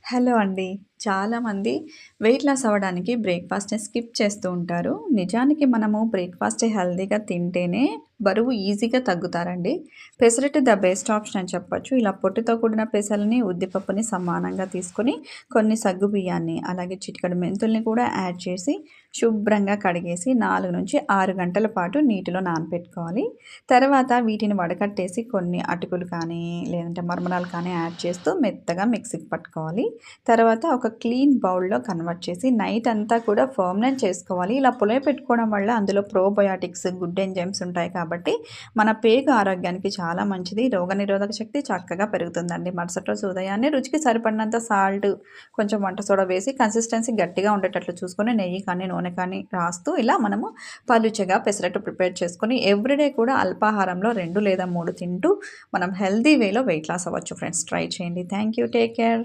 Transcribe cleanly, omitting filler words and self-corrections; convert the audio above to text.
Hello అండి. చాలామంది weight loss అవ్వడానికి బ్రేక్‌ఫాస్ట్‌ని స్కిప్ చేస్తూ ఉంటారు. నిజానికి మనము బ్రేక్‌ఫాస్ట్ హెల్తీగా తింటేనే బరువు ఈజీగా తగ్గుతారండి. పెసరట్టు ద బెస్ట్ ఆప్షన్ అని చెప్పొచ్చు. ఇలా పొట్టుతో కూడిన పెసలని, ఉద్దిపప్పుని సమానంగా తీసుకొని కొన్ని సగ్గుబియ్యాన్ని, అలాగే చిటికెడు మెంతుల్ని కూడా యాడ్ చేసి శుభ్రంగా కడిగేసి 4-6 గంటల పాటు నీటిలో నానపెట్టుకోవాలి. తర్వాత వీటిని వడకట్టేసి కొన్ని అటుకులు కానీ, లేదంటే మరమరాలు కానీ యాడ్ చేస్తూ మెత్తగా మిక్సీకి పట్టుకోవాలి. తర్వాత ఒక క్లీన్ బౌల్‌లో కన్వర్ట్ చేసి నైట్ అంతా కూడా ఫర్మెంట్ చేసుకోవాలి. ఇలా పులియపెట్టుకోవడం వల్ల అందులో ప్రోబయోటిక్స్, గుడ్ ఎంజైమ్స్ ఉంటాయి కాబట్టి మన పేగు ఆరోగ్యానికి చాలా మంచిది. రోగనిరోధక శక్తి చక్కగా పెరుగుతుందండి. మరుసటి రోజు ఉదయాన్నే రుచికి సరిపడినంత సాల్ట్, కొంచెం వంట సోడా వేసి కన్సిస్టెన్సీ గట్టిగా ఉండేటట్లు చూసుకొని నెయ్యి కానీ, నూనె కానీ రాస్తూ ఇలా మనము పలుచగా పెసరట్టు ప్రిపేర్ చేసుకొని ఎవ్రీడే కూడా అల్పాహారంలో 2 లేదా 3 తింటూ మనం హెల్తీ వేలో వెయిట్ లాస్ అవ్వచ్చు ఫ్రెండ్స్. ట్రై చేయండి. Thank you. Take care.